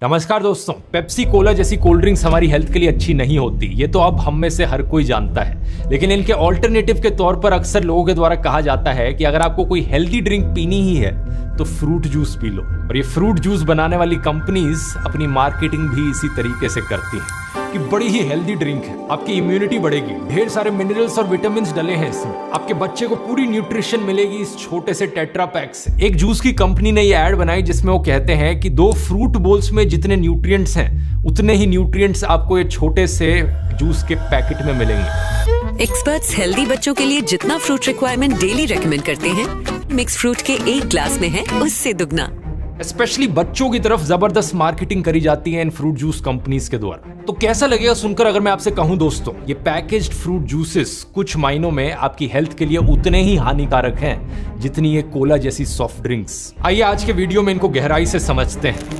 नमस्कार दोस्तों, Pepsi Cola जैसी कोल्ड ड्रिंक्स हमारी हेल्थ के लिए अच्छी नहीं होती, ये तो अब हम में से हर कोई जानता है। लेकिन इनके ऑल्टरनेटिव के तौर पर अक्सर लोगों के द्वारा कहा जाता है कि अगर आपको कोई हेल्दी ड्रिंक पीनी ही है तो फ्रूट जूस पी लो। और ये फ्रूट जूस बनाने वाली कंपनीज अपनी मार्केटिंग भी इसी तरीके से करती हैं कि बड़ी ही हेल्दी ड्रिंक है, आपकी इम्यूनिटी बढ़ेगी, ढेर सारे मिनरल्स और विटामिन डले हैं इसमें, आपके बच्चे को पूरी न्यूट्रिशन मिलेगी इस छोटे से टेट्रा पैक से। एक जूस की कंपनी ने ये ऐड बनाई जिसमें वो कहते हैं कि 2 फ्रूट बोल्स में जितने न्यूट्रिएंट्स हैं उतने ही न्यूट्रिएंट्स आपको ये छोटे से जूस के पैकेट में मिलेंगे। एक्सपर्ट्स हेल्दी बच्चों के लिए जितना फ्रूट रिक्वायरमेंट डेली रेकमेंड करते हैं, मिक्स फ्रूट के एक ग्लास में है उससे दुगना। स्पेशली बच्चों की तरफ जबरदस्त मार्केटिंग करी जाती है इन फ्रूट जूस कंपनीज के द्वारा। तो कैसा लगेगा सुनकर अगर मैं आपसे कहूं दोस्तों, ये पैकेज्ड फ्रूट जूसेस कुछ मायनों में आपकी हेल्थ के लिए उतने ही हानिकारक हैं जितनी ये कोला जैसी सॉफ्ट ड्रिंक्स। आइए आज के वीडियो में इनको गहराई से समझते हैं।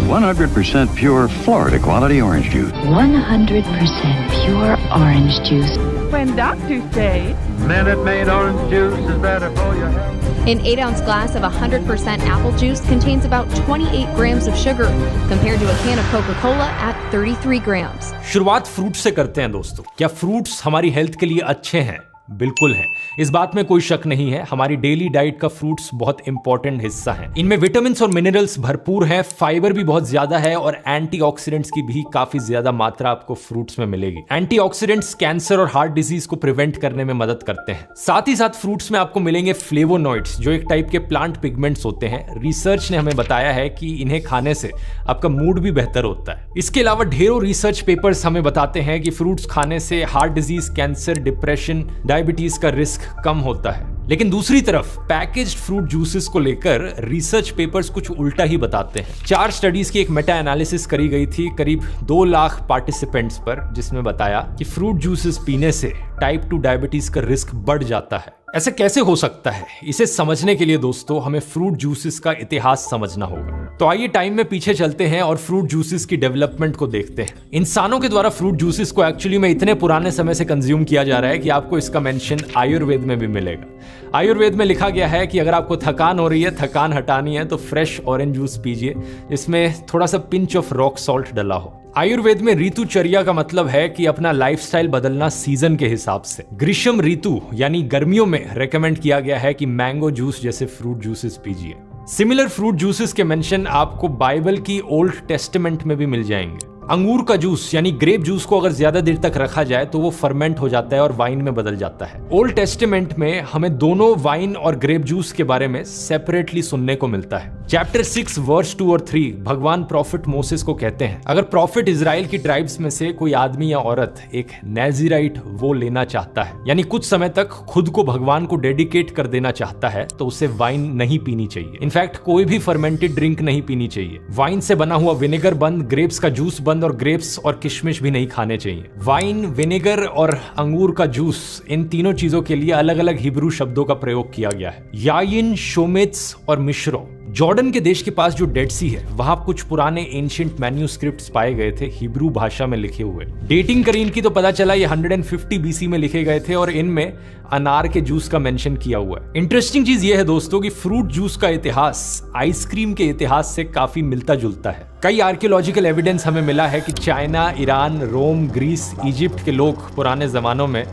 100% pure Florida quality orange juice. 100% pure orange juice. When doctors say Minute Maid orange juice is better for your health. An 8-ounce glass of 100% apple juice contains about 28 grams of sugar compared to a can of Coca-Cola at 33 grams. शुरुआत fruit से करते हैं दोस्तों। क्या fruits हमारी health के लिए अच्छे हैं? बिल्कुल है, इस बात में कोई शक नहीं है। हमारी डेली डाइट का फ्रूट्स बहुत इंपॉर्टेंट हिस्सा है। इनमें विटामिन्स और मिनरल्स भरपूर है, फाइबर भी बहुत ज्यादा है और एंटीऑक्सीडेंट्स की भी काफी ज्यादा मात्रा आपको फ्रूट्स में मिलेगी। एंटीऑक्सीडेंट्स कैंसर और हार्ट डिजीज को प्रिवेंट करने में मदद करते हैं। साथ ही साथ फ्रूट्स में आपको मिलेंगे फ्लेवोनॉइड्स जो एक टाइप के प्लांट पिगमेंट्स होते हैं। रिसर्च ने हमें बताया है कि इन्हें खाने से आपका मूड भी बेहतर होता है। इसके अलावा ढेरों रिसर्च पेपर्स हमें बताते हैं कि फ्रूट्स खाने से heart disease, cancer, depression, diabetes का रिस्क कम होता है। लेकिन दूसरी तरफ पैकेज्ड फ्रूट जूसेस को लेकर रिसर्च पेपर्स कुछ उल्टा ही बताते हैं। 4 स्टडीज की एक मेटा एनालिसिस करी गई थी करीब 2 लाख पार्टिसिपेंट्स पर, जिसमें बताया कि फ्रूट जूसेस पीने से टाइप 2 डायबिटीज का रिस्क बढ़ जाता है। ऐसे कैसे हो सकता है? इसे समझने के लिए दोस्तों हमें फ्रूट जूसेस का इतिहास समझना होगा। तो आइए टाइम में पीछे चलते हैं और फ्रूट जूसेस की डेवलपमेंट को देखते हैं। इंसानों के द्वारा फ्रूट जूसेस को एक्चुअली में इतने पुराने समय से कंज्यूम किया जा रहा है कि आपको इसका मेंशन आयुर्वेद में भी मिलेगा। आयुर्वेद में लिखा गया है कि अगर आपको थकान हो रही है, थकान हटानी है तो फ्रेश ऑरेंज जूस पीजिए, इसमें थोड़ा सा पिंच ऑफ रॉक सॉल्ट डला हो। आयुर्वेद में ऋतुचर्या का मतलब है कि अपना लाइफस्टाइल बदलना सीजन के हिसाब से। ग्रीष्म ऋतु यानी गर्मियों में रेकमेंड किया गया है कि मैंगो जूस जैसे फ्रूट जूसेस पीजिए। सिमिलर फ्रूट जूसेस के मेंशन आपको बाइबल की ओल्ड टेस्टामेंट में भी मिल जाएंगे। अंगूर का जूस यानी ग्रेप जूस को अगर ज्यादा देर तक रखा जाए तो वो फर्मेंट हो जाता है और वाइन में बदल जाता है। ओल्ड टेस्टामेंट में हमें दोनों वाइन और ग्रेप जूस के बारे में सेपरेटली सुनने को मिलता है। चैप्टर 6 वर्स 2 और 3 भगवान प्रॉफिट मोसेस को कहते हैं, अगर प्रॉफिट इजराइल की ट्राइब्स में से कोई आदमी या औरत एक नेज़िराइट वो लेना चाहता है, यानी कुछ समय तक खुद को भगवान को डेडिकेट कर देना चाहता है, तो उसे वाइन नहीं पीनी चाहिए। इनफैक्ट कोई भी फर्मेंटेड ड्रिंक नहीं पीनी चाहिए। वाइन से बना हुआ विनेगर बंद, ग्रेप्स का जूस बंद और ग्रेप्स और किशमिश भी नहीं खाने चाहिए। वाइन, विनेगर और अंगूर का जूस, इन तीनों चीजों के लिए अलग अलग हिब्रू शब्दों का प्रयोग किया गया है, याइन, शोमेत्स और मिश्रो। जॉर्डन के देश के पास जो डेड सी है वहां कुछ पुराने एंशिएंट मैन्यूस्क्रिप्ट्स पाए गए थे हिब्रू भाषा में लिखे हुए। डेटिंग करी इनकी तो पता चला ये 150 बीसी में लिखे गए थे और इनमें अनार के जूस का मेंशन किया हुआ है। इंटरेस्टिंग चीज ये है दोस्तों कि फ्रूट जूस का इतिहास आइसक्रीम के इतिहास से काफी मिलता जुलता है। कई आर्कियोलॉजिकल एविडेंस हमें मिला है कि चाइना, ईरान, रोम, ग्रीस, इजिप्ट के लोग पुराने जमानों में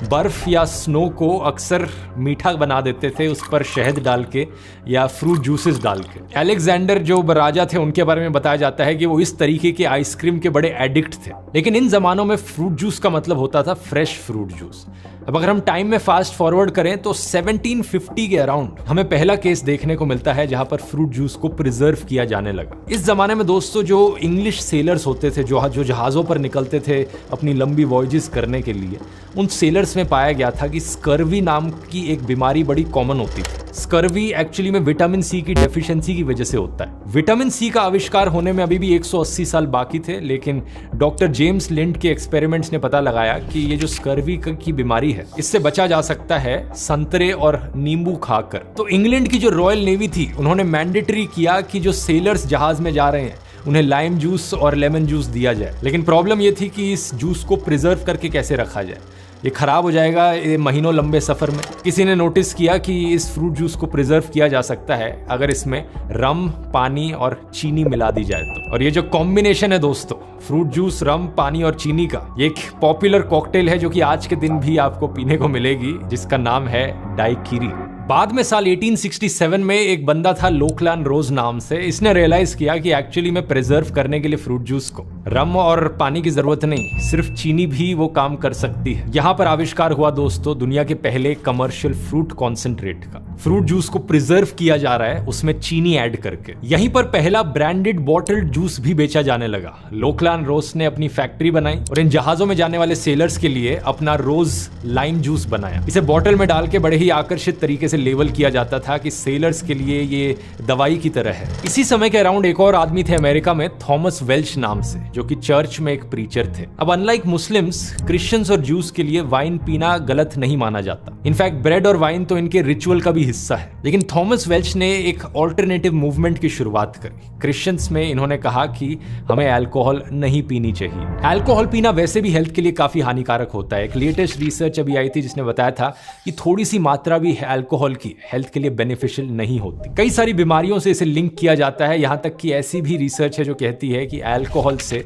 बर्फ या स्नो को अक्सर मीठा बना देते थे, उस पर शहद डाल के या फ्रूट जूसेस डाल के। अलेक्जेंडर जो राजा थे उनके बारे में बताया जाता है कि वो इस तरीके के आइसक्रीम के बड़े एडिक्ट थे। लेकिन इन जमानों में फ्रूट जूस का मतलब होता था फ्रेश फ्रूट जूस। अब अगर हम टाइम में फास्ट फॉरवर्ड करें तो 1750 के अराउंड हमें पहला केस देखने को मिलता है जहां पर फ्रूट जूस को प्रिजर्व किया जाने लगा। इस जमाने में दोस्तों जो इंग्लिश सेलर्स होते थे, जो जहाजों पर निकलते थे अपनी लंबी वॉयजेस करने के लिए, उन सेलर्स में पाया गया था कि स्कर्वी नाम की एक बीमारी बड़ी कॉमन होती थी। स्कर्वी एक्चुअली में विटामिन सी की डेफिशिएंसी की वजह से होता है। विटामिन सी का आविष्कार होने में अभी भी 180 साल बाकी थे, लेकिन डॉक्टर जेम्स लिंड के एक्सपेरिमेंट्स ने पता लगाया कि ये जो स्कर्वी की बीमारी है इससे बचा जा सकता है संतरे और नींबू खाकर। तो इंग्लैंड की जो रॉयल नेवी थी उन्होंने मैंडेटरी किया कि जो सेलर्स जहाज में जा रहे हैं उन्हें लाइम जूस और लेमन जूस दिया जाए। लेकिन प्रॉब्लम ये थी कि इस जूस को प्रिजर्व करके कैसे रखा जाए, ये खराब हो जाएगा ये महीनों लंबे सफर में। किसी ने नोटिस किया कि इस फ्रूट जूस को प्रिजर्व किया जा सकता है अगर इसमें रम, पानी और चीनी मिला दी जाए तो। और ये जो कॉम्बिनेशन है दोस्तों, फ्रूट जूस, रम, पानी और चीनी का, ये एक पॉपुलर कॉकटेल है जो कि आज के दिन भी आपको पीने को मिलेगी, जिसका नाम है डाइकिरी। बाद में साल 1867 में एक बंदा था लोकलान रोज नाम से, इसने रियलाइज किया कि एक्चुअली में प्रिजर्व करने के लिए फ्रूट जूस को रम और पानी की जरूरत नहीं, सिर्फ चीनी भी वो काम कर सकती है। यहाँ पर आविष्कार हुआ दोस्तों दुनिया के पहले कमर्शियल फ्रूट कॉन्सेंट्रेट का। फ्रूट जूस को प्रिजर्व किया जा रहा है उसमें चीनी ऐड करके। यहीं पर पहला ब्रांडेड बॉटल्ड जूस भी बेचा जाने लगा। लोकलान रोज ने अपनी फैक्ट्री बनाई और इन जहाजों में जाने वाले सेलर्स के लिए अपना रोज लाइम जूस बनाया। इसे बॉटल में डाल के बड़े ही आकर्षित तरीके से लेबल किया जाता था कि सेलर्स के लिए ये दवाई की तरह है। इसी समय के अराउंड एक और आदमी थे अमेरिका में, थॉमस वेल्च नाम से, जो कि चर्च में एक प्रीचर थे। अब अनलाइक मुस्लिम्स, क्रिश्चियंस और जूस के लिए वाइन पीना गलत नहीं माना जाता। इनफैक्ट ब्रेड और वाइन तो इनके रिचुअल का भी हिस्सा है। लेकिन थॉमस वेल्च ने एक ऑल्टरनेटिव मूवमेंट की शुरुआत करी। क्रिश्चियंस में इन्होंने कहा कि हमें अल्कोहल नहीं पीनी चाहिए। अल्कोहल पीना वैसे भी हेल्थ के लिए काफी हानिकारक होता है। एक लेटेस्ट रिसर्च अभी आई थी जिसने बताया था कि थोड़ी सी मात्रा भी अल्कोहल की हेल्थ के लिए बेनिफिशियल नहीं होती। कई सारी बीमारियों से इसे लिंक किया जाता है। यहां तक कि ऐसी भी रिसर्च है जो कहती है कि अल्कोहल से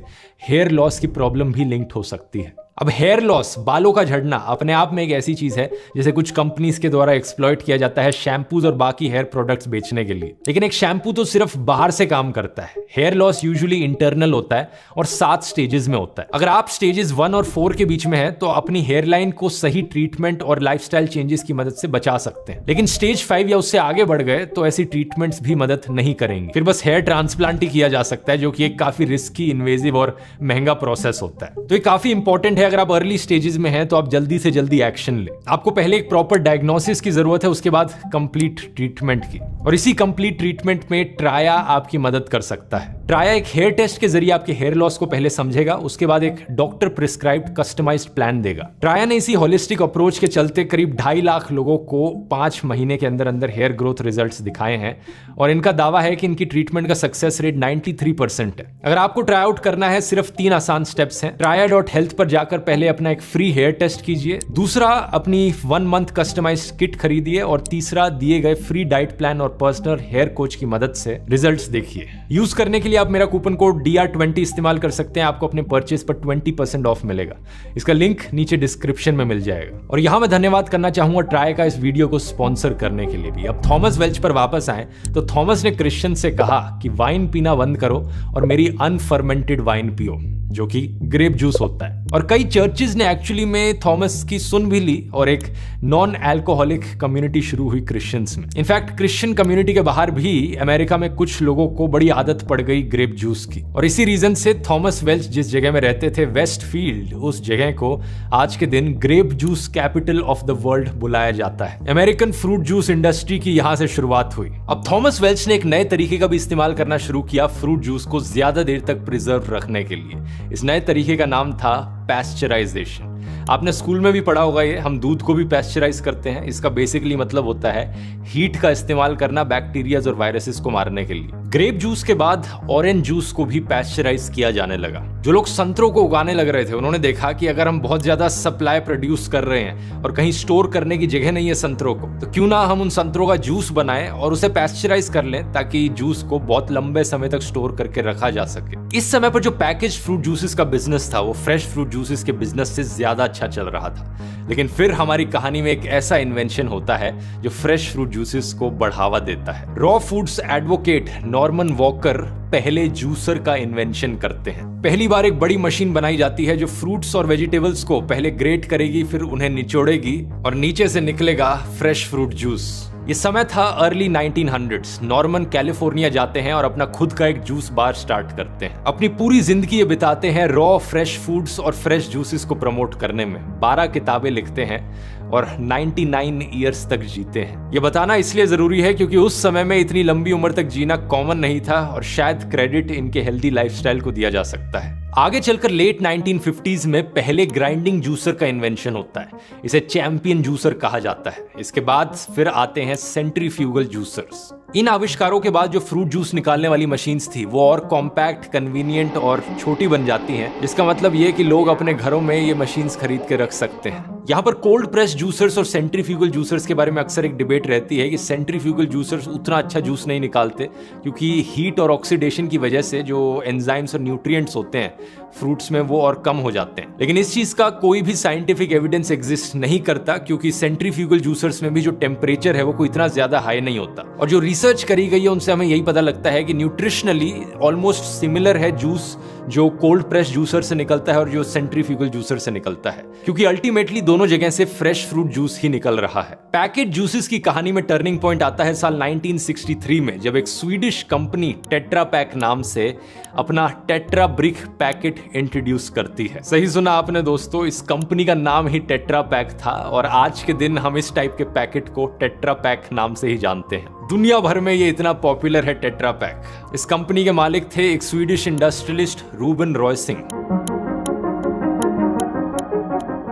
हेयर लॉस की प्रॉब्लम भी लिंक्ड हो सकती है। अब हेयर लॉस, बालों का झड़ना, अपने आप में एक ऐसी चीज है जैसे कुछ कंपनीज के द्वारा एक्सप्लॉइट किया जाता है शैम्पूज और बाकी हेयर प्रोडक्ट्स बेचने के लिए। लेकिन एक शैम्पू तो सिर्फ बाहर से काम करता है। हेयर लॉस यूजुअली इंटरनल होता है और 7 स्टेजेस में होता है। अगर आप स्टेजेस 1 और 4 के बीच में है तो अपनी हेयर लाइन को सही ट्रीटमेंट और लाइफस्टाइल चेंजेस की मदद से बचा सकते हैं। लेकिन स्टेज 5 या उससे आगे बढ़ गए तो ऐसी ट्रीटमेंट्स भी मदद नहीं करेंगे। फिर बस हेयर ट्रांसप्लांट ही किया जा सकता है, जो कि एक काफी रिस्की, इन्वेजिव और महंगा प्रोसेस होता है। तो ये काफी इंपॉर्टेंट है। अगर आप अर्ली स्टेजेस में हैं तो आप जल्दी से जल्दी एक्शन लें। आपको पहले एक प्रॉपर डायग्नोसिस की जरूरत है, उसके बाद कंप्लीट ट्रीटमेंट की। और इसी कंप्लीट ट्रीटमेंट में ट्राया आपकी मदद कर सकता है। ट्राया एक हेयर टेस्ट के जरिए आपके हेयर लॉस को पहले समझेगा, उसके बाद एक डॉक्टर प्रिस्क्राइब्ड कस्टमाइज्ड प्लान देगा। ट्राया ने इसी होलिस्टिक अप्रोच के चलते करीब 2.5 लाख लोगों को 5 महीने के अंदर अंदर हेयर ग्रोथ रिजल्ट्स दिखाए हैं और इनका दावा है कि इनकी ट्रीटमेंट का सक्सेस रेट 93% है। अगर आपको ट्राई आउट करना है, सिर्फ 3 आसान स्टेप्स हैं। traya.health पर जाकर पहले अपना एक फ्री हेयर टेस्ट कीजिए, दूसरा अपनी 1 मंथ कस्टमाइज्ड किट खरीदिए और तीसरा दिए गए फ्री डाइट प्लान और पर्सनल हेयर कोच की मदद से रिजल्ट्स देखिए। यूज करने के लिए आप मेरा कूपन कोड DR20 इस्तेमाल कर सकते हैं। आपको अपने परचेज पर 20% ऑफ मिलेगा। इसका लिंक नीचे डिस्क्रिप्शन में मिल जाएगा। और यहां मैं धन्यवाद करना चाहूंगा ट्राई का इस वीडियो को स्पॉन्सर करने के लिए भी। अब थॉमस वेल्च पर वापस आए तो थॉमस ने क्रिश्चियन से कहा कि वाइन पीना बंद करो और मेरी अनफर्मेंटेड वाइन पियो, जो कि ग्रेप जूस होता है। और कई चर्चेज ने एक्चुअली में थॉमस की सुन भी ली और एक नॉन अल्कोहलिक कम्युनिटी शुरू हुई क्रिश्चियंस में। इनफैक्ट क्रिश्चियन कम्युनिटी के बाहर भी अमेरिका में कुछ लोगों को बड़ी आदत पड़ गई ग्रेप जूस की। और इसी रीजन से थॉमस वेल्च जिस जगह में रहते थे, वेस्टफील्ड, उस जगह को आज के दिन grape juice capital of the world बुलाया जाता है। अमेरिकन फ्रूट जूस इंडस्ट्री की यहां से शुरुआत हुई। अब थॉमस वेल्च ने एक नए तरीके का भी इस्तेमाल करना शुरू किया फ्रूट जूस को ज्यादा देर तक प्रिजर्व रखने के लिए। इस नए तरीके का नाम था पैस्चराइजेशन। आपने स्कूल में भी पढ़ा होगा ये, हम दूध को भी पैस्चराइज करते हैं। इसका बेसिकली मतलब होता है हीट का इस्तेमाल करना बैक्टीरियाज और वायरसेस को मारने के लिए। ग्रेप जूस के बाद ऑरेंज जूस को भी पैस्चराइज किया जाने लगा। जो लोग संतरों को उगाने लग रहे थे उन्होंने देखा कि अगर हम बहुत ज्यादा सप्लाई प्रोड्यूस कर रहे हैं और कहीं स्टोर करने की जगह नहीं है संतरों को, तो क्यों ना हम उन संतरों का जूस बनाएं और उसे पैस्चराइज कर लें ताकि जूस को बहुत लंबे समय तक स्टोर करके रखा जा सके। इस समय पर जो पैकेज फ्रूट जूसेस का बिजनेस था वो फ्रेश फ्रूट जूसेस के बिजनेस से ज्यादा अच्छा चल रहा था। लेकिन फिर हमारी कहानी में एक ऐसा इन्वेंशन होता है जो फ्रेश फ्रूट जूसेस को बढ़ावा देता है। Raw foods advocate Norman walker पहले जूसर का इन्वेंशन करते हैं। पहली बार एक बड़ी मशीन बनाई जाती है जो फ्रूट्स और वेजिटेबल्स को पहले ग्रेट करेगी, फिर उन्हें निचोड़ेगी और नीचे से निकलेगा फ्रेश फ्रूट जूस। ये समय था अर्ली 1900s। नॉर्मन कैलिफोर्निया जाते हैं और अपना खुद का एक जूस बार स्टार्ट करते हैं। अपनी पूरी जिंदगी ये बिताते हैं रॉ फ्रेश फूड्स और फ्रेश जूसेस को प्रमोट करने में। 12 किताबें लिखते हैं और 99 ईयर्स तक जीते हैं। ये बताना इसलिए जरूरी है क्योंकि उस समय में इतनी लंबी उम्र तक जीना कॉमन नहीं था और शायद क्रेडिट इनके हेल्दी लाइफस्टाइल को दिया जा सकता है। आगे चलकर लेट 1950s में पहले ग्राइंडिंग जूसर का इन्वेंशन होता है। इसे चैंपियन जूसर कहा जाता है। इसके बाद फिर आते हैं सेंट्रीफ्यूगल जूसर्स। इन आविष्कारों के बाद जो फ्रूट जूस निकालने वाली मशीन्स थी वो और कॉम्पैक्ट, कन्वीनियंट और छोटी बन जाती हैं, जिसका मतलब ये कि लोग अपने घरों में ये मशीन्स खरीद के रख सकते हैं। यहाँ पर कोल्ड प्रेस जूसर्स और सेंट्रीफ्यूगल जूसर्स के बारे में अक्सर एक डिबेट रहती है कि सेंट्रीफ्यूगल जूसर्स उतना अच्छा जूस नहीं निकालते, क्योंकि हीट और ऑक्सीडेशन की वजह से जो एंजाइम्स और न्यूट्रिएंट्स होते हैं फ्रूट्स में वो और कम हो जाते हैं। लेकिन इस चीज का कोई भी साइंटिफिक एविडेंस एग्जिस्ट नहीं करता, क्योंकि सेंट्रीफ्यूगल जूसर्स में भी जो टेम्परेचर है वो कोई इतना ज्यादा हाई नहीं होता। और जो रिसर्च करी गई है उनसे हमें यही पता लगता है कि न्यूट्रिशनली ऑलमोस्ट सिमिलर है जूस जो कोल्ड प्रेस जूसर से निकलता है और जो सेंट्रीफ्यूगल जूसर से निकलता है, क्योंकि अल्टीमेटली दोनों जगह से फ्रेश फ्रूट जूस ही निकल रहा है। पैकेट जूसेस की कहानी में टर्निंग पॉइंट आता है साल 1963 में, जब एक स्वीडिश कंपनी टेट्रा पैक नाम से अपना टेट्रा ब्रिक पैकेट इंट्रोड्यूस करती है। सही सुना आपने दोस्तों, इस कंपनी का नाम ही टेट्रा पैक था और आज के दिन हम इस टाइप के पैकेट को टेट्रा पैक नाम से ही जानते हैं। दुनिया भर में ये इतना पॉपुलर है टेट्रा पैक। इस कंपनी के मालिक थे एक Swedish industrialist Ruben Rausing.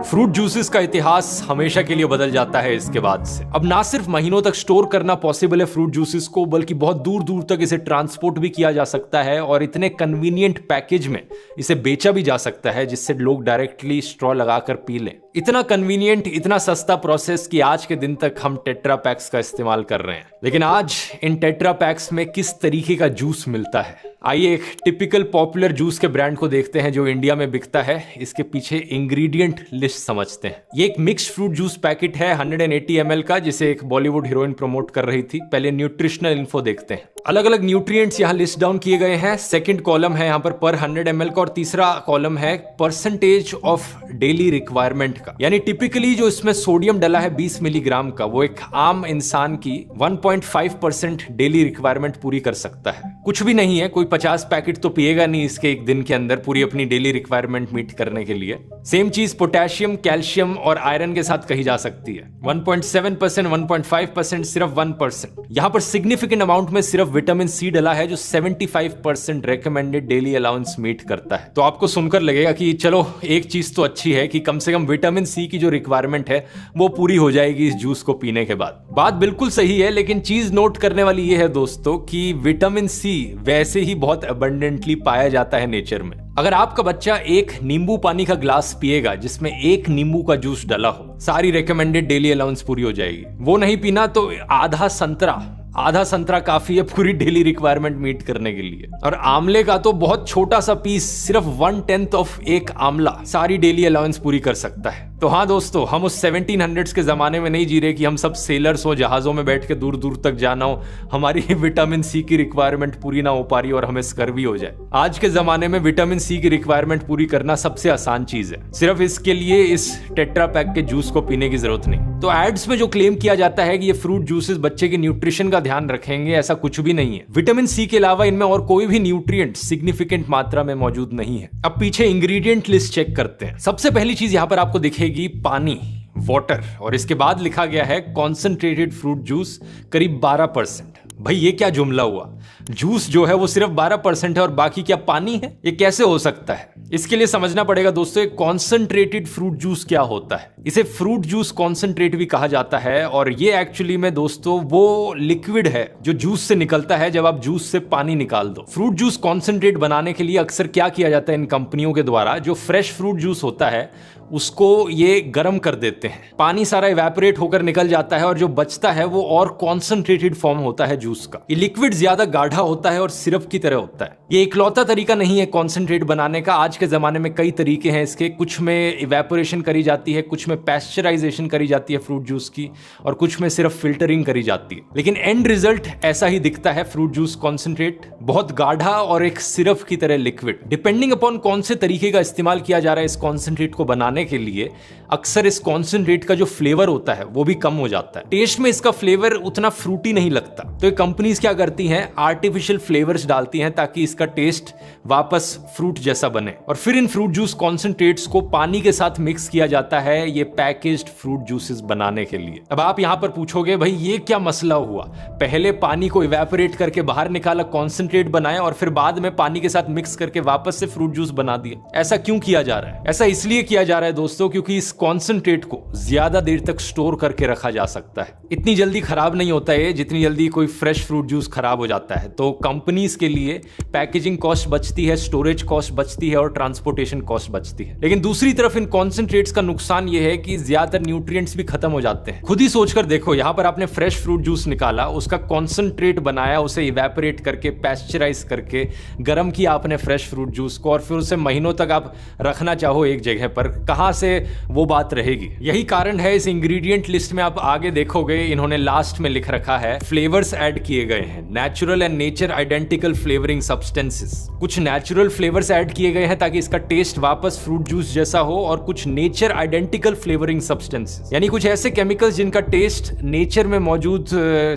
Fruit juices का इतिहास हमेशा के लिए बदल जाता है इसके बाद से। अब ना सिर्फ महीनों तक स्टोर करना पॉसिबल है फ्रूट जूसेस को, बल्कि बहुत दूर दूर तक इसे ट्रांसपोर्ट भी किया जा सकता है और इतने कन्वीनियंट पैकेज में इसे बेचा भी जा सकता है जिससे लोग डायरेक्टली स्ट्रॉ लगाकर पी लें। इतना कन्वीनियंट, इतना सस्ता प्रोसेस कि आज के दिन तक हम टेट्रा पैक्स का इस्तेमाल कर रहे हैं। लेकिन आज इन टेट्रा पैक्स में किस तरीके का जूस मिलता है, आइए एक टिपिकल पॉपुलर जूस के ब्रांड को देखते हैं जो इंडिया में बिकता है। इसके पीछे इंग्रेडिएंट लिस्ट समझते हैं। ये एक मिक्स्ड फ्रूट जूस पैकेट है 180 ml का, जिसे एक बॉलीवुड हीरोइन प्रमोट कर रही थी। पहले न्यूट्रिशनल इन्फो देखते हैं। अलग अलग न्यूट्रिएंट्स यहाँ लिस्ट डाउन किए गए हैं। सेकंड कॉलम है यहाँ पर 100 ml का और तीसरा कॉलम है परसेंटेज ऑफ डेली रिक्वायरमेंट का, यानी टिपिकली जो इसमें सोडियम डला है 20 मिलीग्राम का, वो एक आम इंसान की 1.5% डेली रिक्वायरमेंट पूरी कर सकता है। कुछ भी नहीं है, कोई 50 पैकेट तो पिएगा नहीं इसके एक दिन के अंदर पूरी अपनी डेली रिक्वायरमेंट मीट करने के लिए। सेम चीज पोटेशियम, कैल्शियम और आयरन के साथ कही जा सकती है। 1.7%, 1.5%, सिर्फ 1%। यहाँ पर सिग्निफिकेंट अमाउंट में सिर्फ विटामिन सी डला है जो 75% रेकमेंडेड डेली अलाउंस मीट करता है। तो आपको सुनकर लगेगा कि चलो एक चीज तो अच्छी है कि कम से कम विटामिन सी की जो रिक्वायरमेंट है वो पूरी हो जाएगी इस जूस को पीने के बाद। बात बिल्कुल सही है, लेकिन चीज नोट करने वाली ये है दोस्तों कि विटामिन सी वैसे ही बहुत अबंडेंटली पाया जाता है नेचर में। अगर आपका बच्चा एक नींबू पानी का ग्लास पिएगा जिसमें एक नींबू का जूस डला हो, सारी रेकमेंडेड डेली अलाउंस पूरी हो जाएगी। वो नहीं पीना तो आधा संतरा काफी है पूरी डेली रिक्वायरमेंट मीट करने के लिए। और आमले का तो बहुत छोटा सा पीस, सिर्फ 1/10 ऑफ एक आमला सारी डेली अलाउंस पूरी कर सकता है। तो हाँ दोस्तों, हम उस 1700s के जमाने में नहीं जी रहे कि हम सब सेलर्स हो, जहाजों में बैठ के दूर दूर तक जाना हो, हमारी विटामिन सी की रिक्वायरमेंट पूरी ना हो पा रही और हमें स्कर्वी हो जाए। आज के जमाने में विटामिन सी की रिक्वायरमेंट पूरी करना सबसे आसान चीज है। सिर्फ इसके लिए इस टेट्रा पैक के जूस को पीने की जरूरत नहीं। तो एड्स में जो क्लेम किया जाता है कि ये फ्रूट जूसेस बच्चे के न्यूट्रिशन का ध्यान रखेंगे, ऐसा कुछ भी नहीं है। विटामिन सी के अलावा इनमें और कोई भी न्यूट्रिएंट सिग्निफिकेंट मात्रा में मौजूद नहीं है। अब पीछे इंग्रेडिएंट लिस्ट चेक करते हैं। सबसे पहली चीज यहाँ पर आपको दिखेगी पानी, वाटर, और इसके बाद लिखा गया है कॉन्सेंट्रेटेड फ्रूट जूस करीब 12%। भाई ये क्या जुमला हुआ? जूस जो है वो सिर्फ 12% है और बाकी क्या पानी है? ये कैसे हो सकता है? इसके लिए समझना पड़ेगा दोस्तों कॉन्सेंट्रेटेड फ्रूट जूस क्या होता है। इसे फ्रूट जूस कॉन्सेंट्रेट भी कहा जाता है और ये एक्चुअली में दोस्तों वो लिक्विड है जो जूस से निकलता है जब आप जूस से पानी निकाल दो। फ्रूट जूस कॉन्सेंट्रेट बनाने के लिए अक्सर क्या किया जाता है इन कंपनियों के द्वारा, जो फ्रेश फ्रूट जूस होता है उसको ये गर्म कर देते हैं, पानी सारा इवेपोरेट होकर निकल जाता है और जो बचता है वो और कॉन्सेंट्रेटेड फॉर्म होता है जूस का। ये लिक्विड ज्यादा गाढ़ा होता है और सिरप की तरह होता है। ये इकलौता तरीका नहीं है कॉन्सेंट्रेट बनाने का। आज के जमाने में कई तरीके हैं इसके। कुछ में इवेपोरेशन करी जाती है, कुछ में पैस्चराइजेशन करी जाती है फ्रूट जूस की, और कुछ में सिर्फ फिल्टरिंग करी जाती है। लेकिन एंड रिजल्ट ऐसा ही दिखता है फ्रूट जूस कॉन्सेंट्रेट, बहुत गाढ़ा और एक सिरप की तरह लिक्विड। डिपेंडिंग अपॉन कौन से तरीके का इस्तेमाल किया जा रहा है इस कॉन्सेंट्रेट को बनाने के लिए, अक्सर इस कॉन्सेंट्रेट का जो फ्लेवर होता है वो भी कम हो जाता है। टेस्ट में इसका फ्लेवर उतना फ्रूटी नहीं लगता। तो ये कंपनीज क्या करती हैं, आर्टिफिशियल फ्लेवर्स डालती हैं ताकि इसका टेस्ट वापस फ्रूट जैसा बने। और फिर इन फ्रूट जूस कॉन्सेंट्रेट्स को पानी के साथ मिक्स किया जाता है ये पैकेज्ड फ्रूट जूसेस बनाने के लिए। अब आप यहां पर पूछोगे भाई ये क्या मसला हुआ, पहले पानी को इवेपोरेट करके बाहर निकाला, कॉन्सेंट्रेट बनाया और फिर बाद में पानी के साथ मिक्स करके वापस से फ्रूट जूस बना दिया। ऐसा क्यों किया जा रहा है? ऐसा इसलिए किया जा रहा है दोस्तों क्योंकि इस कॉन्सेंट्रेट को ज्यादा देर तक स्टोर करके रखा जा सकता है। इतनी जल्दी खराब नहीं होता है जितनी जल्दी कोई फ्रेश फ्रूट जूस खराब हो जाता है। तो कंपनीज के लिए पैकेजिंग कॉस्ट बचती है, स्टोरेज कॉस्ट बचती है और ट्रांसपोर्टेशन कॉस्ट बचती है। लेकिन दूसरी तरफ इन कॉन्सेंट्रेट्स का नुकसान यह है कि ज्यादातर न्यूट्रिएंट्स भी खत्म हो जाते हैं। खुद ही सोचकर देखो, यहां पर आपने फ्रेश फ्रूट जूस निकाला, उसका कॉन्सेंट्रेट बनाया, उसे इवेपोरेट करके पैस्चराइज करके गर्म किया आपने फ्रेश फ्रूट जूस को, और फिर उसे महीनों तक आप रखना चाहो एक जगह पर, कहां से वो बात रहेगी। यही कारण है इस इंग्रेडिएंट लिस्ट में आप आगे देखोगे इन्होंने लास्ट में लिख रखा है फ्लेवर्स ऐड किए गए हैं, natural and nature identical flavouring substances. कुछ नेचुरल फ्लेवर्स ऐड किए गए हैं ताकि इसका टेस्ट वापस फ्रूट जूस जैसा हो, और कुछ नेचर आइडेंटिकल फ्लेवरिंग सब्सटेंसेस यानी कुछ ऐसे केमिकल्स जिनका टेस्ट नेचर में मौजूद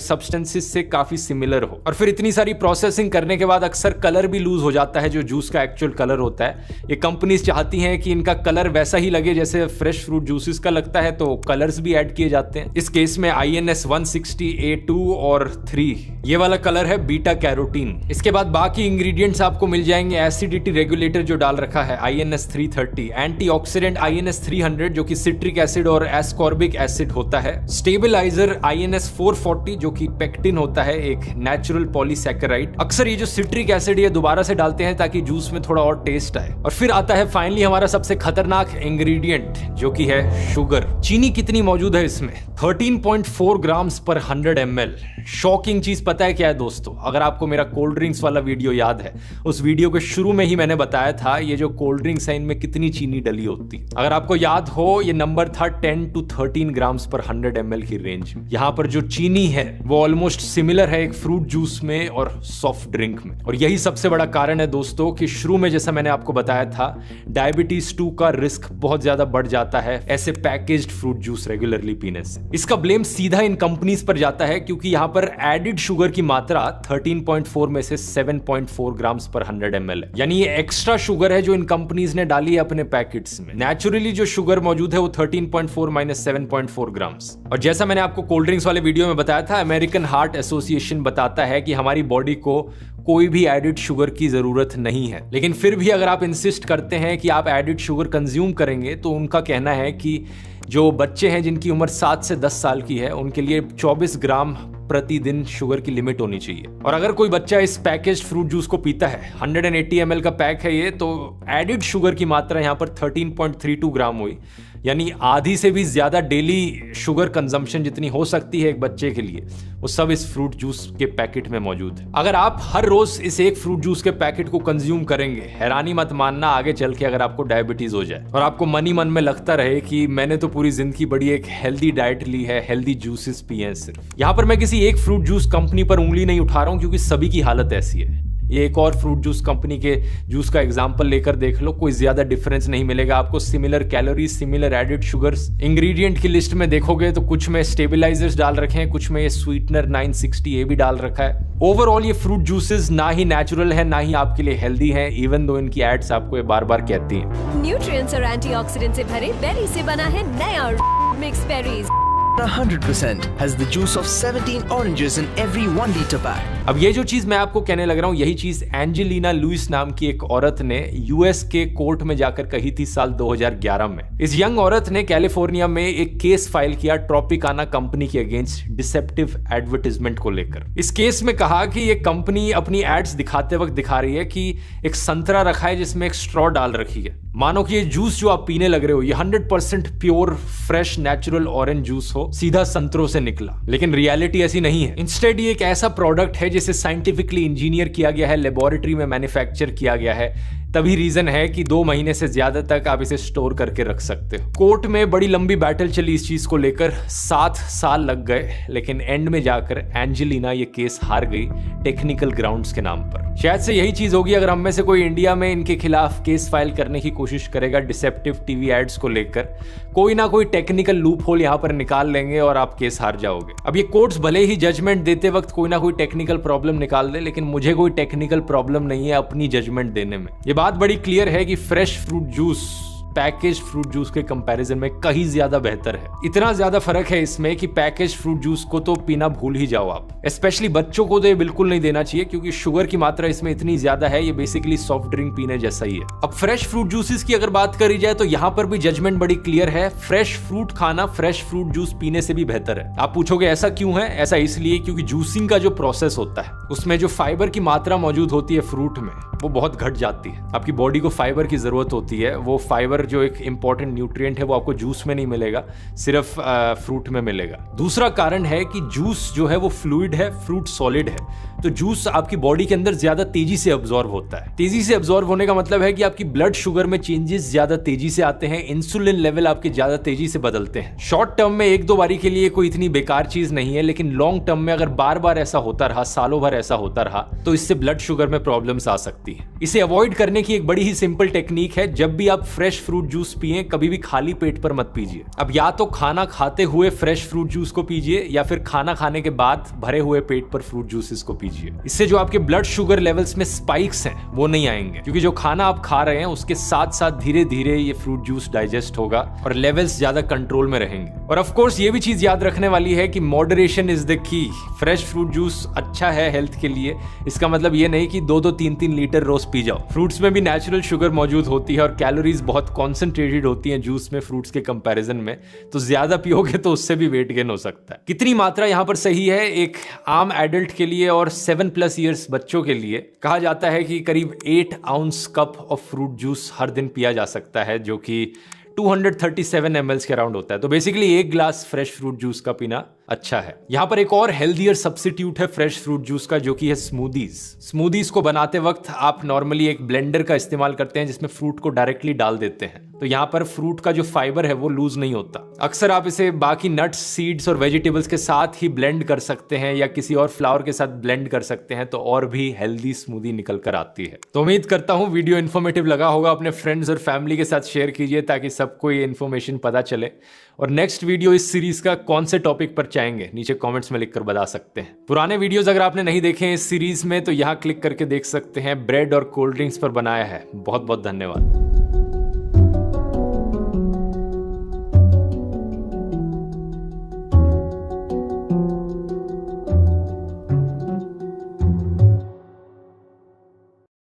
सब्सटेंसेस से काफी सिमिलर हो। और फिर इतनी सारी प्रोसेसिंग करने के बाद अक्सर कलर भी लूज हो जाता है, जो जूस का एक्चुअल कलर होता है। ये कंपनीज चाहती हैं कि इनका कलर वैसा ही लगे जैसे फ्रेश फ्रूट जूसेस का लगता है, तो कलर्स भी ऐड किए जाते हैं। इस केस में INS 160A2 और 3 ये वाला कलर है बीटा कैरोटीन। इसके बाद बाकी इंग्रेडिएंट्स आपको मिल जाएंगे। एसिडिटी रेगुलेटर जो डाल रखा है INS 330, एंटीऑक्सीडेंट INS 300 जो कि सिट्रिक एसिड और एस्कॉर्बिक एसिड होता है, स्टेबलाइजर INS 440 जो कि पेक्टिन होता है, एक नेचुरल पॉलीसैकेराइड। अक्सर ये जो सिट्रिक एसिड ये दोबारा से डालते हैं ताकि जूस में थोड़ा और टेस्ट आए। और फिर आता है फाइनली हमारा सबसे खतरनाक इंग्रेडिएंट जो कि है शुगर। चीनी कितनी मौजूद है इसमें? 13.4 ग्राम्स पर 100 ml। शॉकिंग चीज पता है क्या है दोस्तों? अगर आपको मेरा कोल्ड ड्रिंक्स वाला वीडियो याद है, उस वीडियो के शुरू में ही मैंने बताया था ये जो कोल्ड ड्रिंक्स है इनमें कितनी चीनी डली होती। अगर आपको याद हो ये नंबर था 10 to 13 ग्राम्स पर 100 ml की रेंज में। यहाँ पर जो चीनी है वो ऑलमोस्ट सिमिलर है एक फ्रूट जूस में और सॉफ्ट ड्रिंक में। और यही सबसे बड़ा कारण है दोस्तों कि शुरू में जैसा मैंने आपको बताया था, डायबिटीज 2 का रिस्क बहुत ज्यादा बढ़ जाता है ऐसे पैकेज्ड फ्रूट जूस रेगुलरली पीने से। इसका ब्लेम सीधा इन कंपनीज पर जाता है क्योंकि यहाँ पर एडिड शुगर की मात्रा 13.4 में से 7.4 ग्राम्स पर 100 ml है। यानी ये एक्स्ट्रा शुगर है जो इन कंपनीज ने डाली है अपने पैकेट्स में। नेचुरली जो शुगर मौजूद है वो 13.4 माइनस 7.4 ग्राम्स। और जैसा मैंने आपको कोल्ड ड्रिंक्स वाले वीडियो में बताया था, अमेरिकन हार्ट एसोसिएशन बताता है कि हमारी बॉडी को कोई भी एडिड शुगर की जरूरत नहीं है। लेकिन फिर भी अगर आप इंसिस्ट करते हैं कि आप एडिड शुगर कंज्यूम करेंगे, तो उनका कहना है कि जो बच्चे हैं जिनकी उम्र 7 से 10 साल की है उनके लिए 24 ग्राम प्रतिदिन शुगर की लिमिट होनी चाहिए। और अगर कोई बच्चा इस पैकेज्ड फ्रूट जूस को पीता है, 180 ml का पैक है ये, तो एडिड शुगर की मात्रा यहाँ पर 13.32 ग्राम हुई, यानी आधी से भी ज्यादा डेली शुगर कंजम्पशन जितनी हो सकती है एक बच्चे के लिए, वो सब इस फ्रूट जूस के पैकेट में मौजूद है। अगर आप हर रोज इस एक फ्रूट जूस के पैकेट को कंज्यूम करेंगे, हैरानी मत मानना आगे चल के अगर आपको डायबिटीज हो जाए और आपको मन ही मन में लगता रहे कि मैंने तो पूरी जिंदगी बड़ी एक हेल्दी डाइट ली है, हेल्दी जूसेस पिए हैं सिर्फ। यहाँ पर मैं किसी एक फ्रूट जूस कंपनी पर उंगली नहीं उठा रहा हूँ क्योंकि सभी की हालत ऐसी है। ये एक और फ्रूट जूस कंपनी के जूस का एग्जांपल लेकर देख लो, कोई ज्यादा डिफरेंस नहीं मिलेगा आपको। Similar calories, similar added sugars. Ingredient की लिस्ट में देखोगे तो कुछ में स्टेबलाइजर्स डाल रखे हैं, कुछ में ये स्वीटनर 960 भी डाल रखा है। ओवरऑल ये फ्रूट जूसेस ना ही नेचुरल है ना ही आपके लिए हेल्दी है, इवन दो इनकी एड्स आपको ये बार बार कहती हैं। न्यूट्रिएंट्स और एंटीऑक्सीडेंट से भरे बेरी से बना है नया mix berries. 100% has the juice of 17 oranges in every 1 liter pack. अब ये जो चीज मैं आपको कहने लग रहा हूँ, यही चीज एंजेलिना लुइस नाम की एक औरत ने यूएस के कोर्ट में जाकर कही थी साल 2011 में। इस यंग औरत ने कैलिफोर्निया में एक केस फाइल किया ट्रॉपिकाना कंपनी के अगेंस्ट डिसेप्टिव एडवर्टाइजमेंट को लेकर। इस केस में कहा कि ये कंपनी अपनी एड्स दिखाते वक्त दिखा रही है कि एक संतरा रखा है जिसमें एक स्ट्रॉ डाल रखी है, मानो कि ये जूस जो आप पीने लग रहे हो ये 100% pure fresh natural orange juice हो, सीधा संतरों से निकला। लेकिन रियलिटी ऐसी नहीं है। इंस्टेड ये एक ऐसा प्रोडक्ट है जिसे साइंटिफिकली इंजीनियर किया गया है, लेबोरेटरी में मैन्युफैक्चर किया गया है, तभी रीजन है कि 2 महीने से ज्यादा तक आप इसे स्टोर करके रख सकते हो। कोर्ट में बड़ी लंबी बैटल चली इस चीज को लेकर, 7 साल लग गए, लेकिन एंड में जाकर एंजेलिना ये केस हार गई टेक्निकल ग्राउंड्स के नाम पर। शायद से यही चीज होगी अगर हम में से कोई इंडिया में इनके खिलाफ केस फाइल करने की कोशिश करेगा डिसेप्टिव टीवी एड्स को लेकर, कोई ना कोई टेक्निकल लूप होल यहाँ पर निकाल लेंगे और आप केस हार जाओगे। अब ये कोर्ट्स भले ही जजमेंट देते वक्त कोई ना कोई टेक्निकल प्रॉब्लम निकाल दे, लेकिन मुझे कोई टेक्निकल प्रॉब्लम नहीं है अपनी जजमेंट देने में। ये बात बड़ी क्लियर है कि fresh fruit juice package fruit juice के कंपैरिजन में कहीं ज्यादा बेहतर है। इतना ज्यादा फर्क है इसमें कि पैकेज फ्रूट जूस को तो पीना भूल ही जाओ आप। स्पेशली बच्चों को तो ये बिल्कुल नहीं देना चाहिए क्योंकि शुगर की मात्रा इसमें इतनी ज्यादा है, ये बेसिकली सॉफ्ट ड्रिंक पीने जैसा ही है। अब फ्रेश फ्रूट जूसेस की अगर बात करी जाए तो यहाँ पर भी जजमेंट बड़ी क्लियर है। फ्रेश फ्रूट खाना फ्रेश फ्रूट जूस पीने से भी बेहतर है। आप पूछोगे ऐसा क्यों है? ऐसा इसलिए क्योंकि जूसिंग का जो प्रोसेस होता है उसमें जो फाइबर की मात्रा मौजूद होती है फ्रूट में वो बहुत घट जाती है। आपकी बॉडी को फाइबर की जरूरत होती है, वो फाइबर जो एक इंपॉर्टेंट न्यूट्रिएंट है वो आपको जूस में नहीं मिलेगा, सिर्फ फ्रूट में मिलेगा। दूसरा कारण है कि जूस जो है वो फ्लूइड है, फ्रूट सॉलिड है, तो जूस आपकी बॉडी के अंदर ज्यादा तेजी से अब्सॉर्ब होता है। तेजी से अब्सॉर्ब होने का मतलब है कि आपकी ब्लड शुगर में चेंजेस ज्यादा तेजी से आते हैं, इंसुलिन लेवल आपके ज्यादा तेजी से बदलते हैं। शॉर्ट टर्म में एक दो बारी के लिए कोई इतनी बेकार चीज नहीं है, लेकिन लॉन्ग टर्म में अगर बार बार ऐसा होता रहा, सालों भर ऐसा होता रहा, तो इससे ब्लड शुगर में प्रॉब्लम्स आ सकती है। इसे अवॉइड करने की एक बड़ी ही सिंपल टेक्निक है, जब भी आप फ्रेश फ्रूट जूस पिए कभी भी खाली पेट पर मत पीजिए। अब या तो खाना खाते हुए फ्रेश फ्रूट जूस को पीजिए या फिर खाना खाने के बाद भरे हुए पेट पर फ्रूट जूसेस को पीजिए। इससे जो आपके ब्लड शुगर लेवल्स में स्पाइक्स हैं वो नहीं आएंगे, क्योंकि जो खाना आप खा रहे हैं उसके साथ साथ धीरे धीरे ये फ्रूट जूस डाइजेस्ट होगा और लेवल्स ज्यादा कंट्रोल में रहेंगे। और ऑफ कोर्स ये भी चीज याद रखने वाली है कि moderation is the key. Fresh fruit juice अच्छा है हेल्थ के लिए, इसका मतलब ये नहीं कि 2-2, 3-3 लीटर रोज पी जाओ। फ्रूट्स में भी नेचुरल शुगर मौजूद होती है और कैलोरीज बहुत कॉन्सेंट्रेटेड होती हैं जूस में फ्रूट्स के कंपैरिजन में, तो ज्यादा पियोगे तो उससे भी वेट गेन हो सकता है। कितनी मात्रा यहाँ पर सही है एक आम एडल्ट के लिए और 7+ ईयर्स बच्चों के लिए? कहा जाता है कि करीब 8 ounce cup of fruit juice हर दिन पिया जा सकता है, जो कि 237 ml के अराउंड होता है। तो basically 1 glass fresh fruit juice का पीना अच्छा है। यहाँ पर एक और हेल्दियर सब्स्टिट्यूट है फ्रेश फ्रूट जूस का, जो कि है स्मूदीज। स्मूदीज को बनाते वक्त आप नॉर्मली एक ब्लेंडर का इस्तेमाल करते हैं जिसमें फ्रूट को डायरेक्टली डाल देते हैं, तो यहाँ पर फ्रूट का जो फाइबर है वो लूज नहीं होता। अक्सर आप इसे बाकी नट्स, सीड्स और वेजिटेबल्स के साथ ही ब्लेंड कर सकते हैं या किसी और फ्लावर के साथ ब्लेंड कर सकते हैं, तो और भी हेल्दी स्मूदी निकल कर आती है। तो उम्मीद करता हूँ वीडियो इन्फॉर्मेटिव लगा होगा। अपने फ्रेंड्स और फैमिली के साथ शेयर कीजिए ताकि सबको ये इन्फॉर्मेशन पता चले। और नेक्स्ट वीडियो इस सीरीज का कौन से टॉपिक पर चाहेंगे नीचे कमेंट्स में लिखकर बता सकते हैं। पुराने वीडियोस अगर आपने नहीं देखे इस सीरीज में तो यहाँ क्लिक करके देख सकते हैं। ब्रेड और कोल्ड ड्रिंक्स पर बनाया है। बहुत बहुत धन्यवाद।